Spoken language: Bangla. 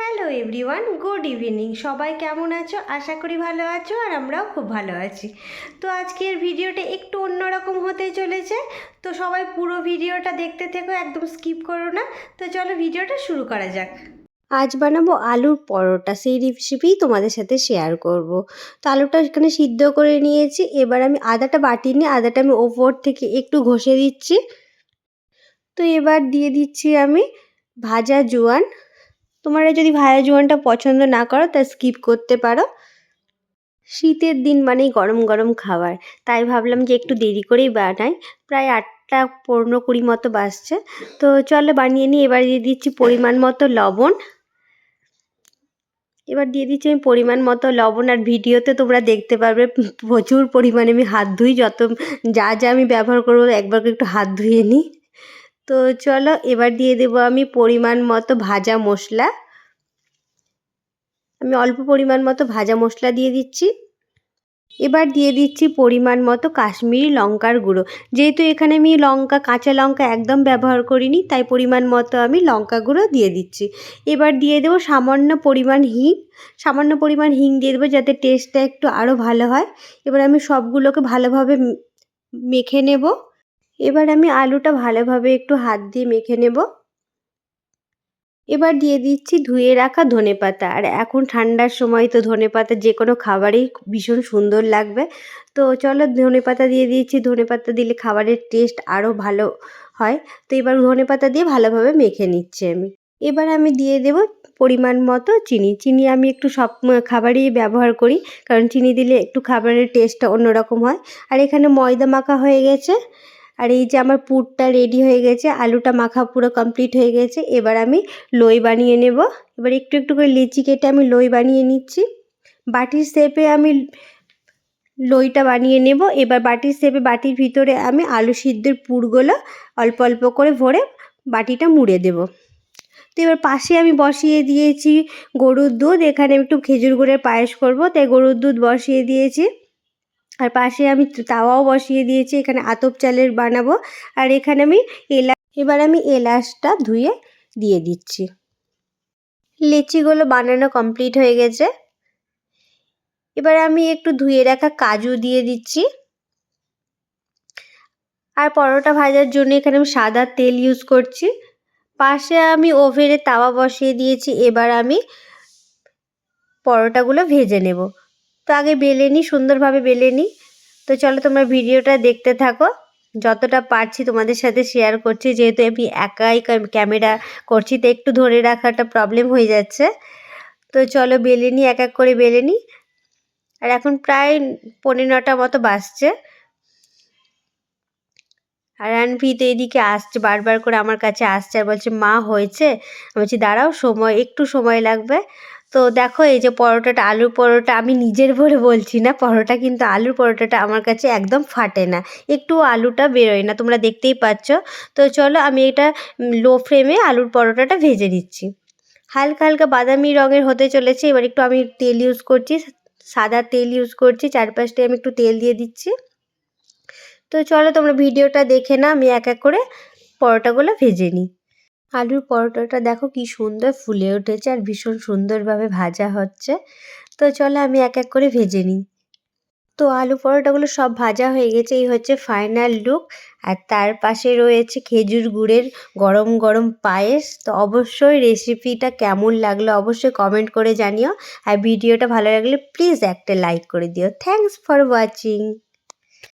Hello everyone, good evening. সবাই কেমন আছো? আশা করি ভালো আছো, আর আমরাও খুব ভালো আছি। তো আজকের ভিডিওটা একটু অন্যরকম হতে চলেছে, তো সবাই পুরো ভিডিওটা দেখতে থেকো, একদম স্কিপ করো না। তো চলো ভিডিওটা শুরু করা যাক। আজ বানাবো আলুর পরোটা, সেই রেসিপিই তোমাদের সাথে শেয়ার করব। তো আলুটা এখানে সিদ্ধ করে নিয়েছি। এবার আমি আদাটা বাটি নিয়ে আদাটা আমি ওপর থেকে একটু ঘষে দিচ্ছি। তো এবার দিয়ে দিচ্ছি আমি ভাজা জোয়ান। তোমরা যদি ভাজা জোয়ানটা পছন্দ না করো তা স্কিপ করতে পারো। শীতের দিন মানেই গরম গরম খাবার, তাই ভাবলাম যে একটু দেরি করেই বানাই। প্রায় 8টা 15-20 মতো বাজছে। তো চলো বানিয়ে নিই। এবার দিয়ে দিচ্ছি পরিমাণ মতো লবণ। এবার দিয়ে দিচ্ছি আমি পরিমাণ মতো লবণ। আর ভিডিওতে তোমরা দেখতে পারবে প্রচুর পরিমাণে আমি হাত ধুই, যা যা আমি ব্যবহার করবো একবার করে একটু হাত ধুয়ে নিই। তো চলো এবার দিয়ে দেবো আমি পরিমাণ মতো ভাজা মশলা। আমি অল্প পরিমাণ মতো ভাজা মশলা দিয়ে দিচ্ছি। এবার দিয়ে দিচ্ছি পরিমাণ মতো কাশ্মীরি লঙ্কার গুঁড়ো। যেহেতু এখানে আমি কাঁচা লঙ্কা একদম ব্যবহার করিনি, তাই পরিমাণ মতো আমি লঙ্কা গুঁড়ো দিয়ে দিচ্ছি। এবার দিয়ে দেবো সামান্য পরিমাণ হিং দিয়ে দেবো, যাতে টেস্টটা একটু আরও ভালো হয়। এবার আমি সবগুলোকে ভালোভাবে মেখে নেব। এবার আমি আলুটা ভালোভাবে একটু হাত দিয়ে মেখে নেব। এবার দিয়ে দিচ্ছি ধুয়ে রাখা ধনেপাতা। আর এখন ঠান্ডার সময় তো ধনেপাতা যে কোনো খাবারেই ভীষণ সুন্দর লাগবে। তো চলো ধনেপাতা দিয়ে দিচ্ছি। ধনেপাতা দিলে খাবারের টেস্ট আরও ভালো হয়। তো এবার ধনেপাতা দিয়ে ভালোভাবে মেখে নিচ্ছি আমি। এবার আমি দিয়ে দেব পরিমাণ মতো চিনি। চিনি আমি একটু সব খাবারেই ব্যবহার করি, কারণ চিনি দিলে একটু খাবারের টেস্টটা অন্যরকম হয়। আর এখানে ময়দা মাখা হয়ে গেছে। আর এই যে আমার পুরটা রেডি হয়ে গেছে, আলুটা মাখা পুরো কমপ্লিট হয়ে গেছে। এবার আমি লই বানিয়ে নেব। এবার একটু একটু করে লেচি কেটে আমি লই বানিয়ে নিচ্ছি। বাটির শেপে আমি লইটা বানিয়ে নেব। এবার বাটির শেপে বাটির ভিতরে আমি আলু সিদ্ধের পুরগুলো অল্প অল্প করে ভরে বাটিটা মুড়ে দেব। তো এবার পাশে আমি বসিয়ে দিয়েছি গরুর দুধ। এখানে একটু খেজুর গুড়ের পায়েস করব, তাই গরুর দুধ বসিয়ে দিয়েছি। আর পাশে আমি তাওয়াও বসিয়ে দিয়েছি, এখানে আতপ চালের বানাবো। আর এখানে আমি এবার আমি এলাচটা ধুয়ে দিয়ে দিচ্ছি। লেচিগুলো বানানো কমপ্লিট হয়ে গেছে। এবার আমি একটু ধুয়ে রাখা কাজু দিয়ে দিচ্ছি। আর পরোটা ভাজার জন্য এখানে আমি সাদা তেল ইউজ করছি। পাশে আমি ওভেনে তাওয়া বসিয়ে দিয়েছি। এবার আমি পরোটাগুলো ভেজে নেব। তো আগে বেলে নিই, সুন্দরভাবে বেলে নিই। তো চলো তোমরা ভিডিওটা দেখতে থাকো। যতটা পারছি তোমাদের সাথে শেয়ার করছি, যেহেতু আমি একাই ক্যামেরা করছি, তো একটু ধরে রাখাটা প্রবলেম হয়ে যাচ্ছে। তো চলো বেলে নিই, এক এক করে বেলে নিই। আর এখন প্রায় 9:15 মতো বাজছে। আর আনভি তো এদিকে আসছে, বারবার করে আমার কাছে আসছে আর বলছে মা হয়েছে। আমি বলছি দাঁড়াও, একটু সময় লাগবে। তো দেখো এই যে পরোটাটা, আলুর পরোটা, আমি নিজের বলে বলছি না, পরোটা কিন্তু আলুর পরোটাটা আমার কাছে একদম ফাটে না, একটু আলুটা বেরোয় না, তোমরা দেখতেই পাচ্ছ। তো চলো আমি এটা লো ফ্লেমে আলুর পরোটাটা ভেজে দিচ্ছি। হালকা হালকা বাদামি রঙের হতে চলেছে। এবার একটু আমি তেল ইউজ করছি, সাদা তেল ইউজ করছি। চারপাশটায় আমি একটু তেল দিয়ে দিচ্ছি। তো চলো তোমরা ভিডিওটা দেখে না, আমি এক এক করে পরোটাগুলো ভেজে নিই। আলুর পরোটাটা দেখো কি সুন্দর ফুলে উঠেছে আর ভীষণ সুন্দরভাবে ভাজা হচ্ছে। তো চলো আমি এক এক করে ভেজে নিই। তো আলু পরোটাগুলো সব ভাজা হয়ে গেছে, এই হচ্ছে ফাইনাল লুক। আর তার পাশে রয়েছে খেজুর গুড়ের গরম গরম পায়েস। তো অবশ্যই রেসিপিটা কেমন লাগলো অবশ্যই কমেন্ট করে জানিও। আর ভিডিওটা ভালো লাগলে প্লিজ একটা লাইক করে দিও। Thanks for watching.